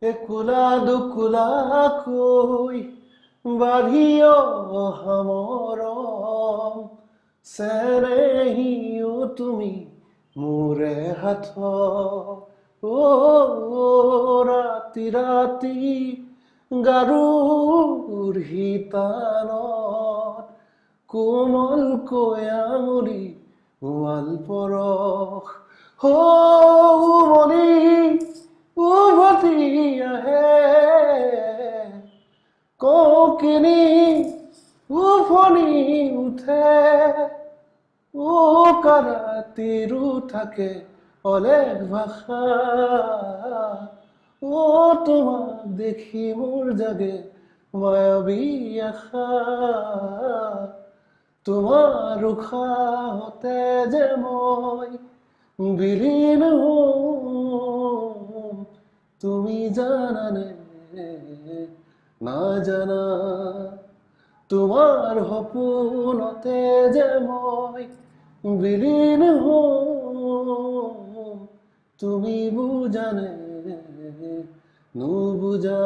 একোলা দুকোলা কৈ বাঢ়িও সামৰম চেনেহিও তুমি মোৰে হাত ৰাতি ৰাতি গাৰুৰ হিতানত কোমলকৈ আঙুলি ৱাল পৰশ উমলি উভতি আহে কৌকিনি উফনি উঠে কাৰাতিৰো থাকে অলেখ ভাষা তোমাক দেখি মোৰ জাগে মায়াবী আশা তোমাৰ উশাহতে যে মই বিলীন হম তুমি জানানে নাজানা তোমাৰ সপোনতে যে মই বিলীন হম তুমি বুজানে নুবুজা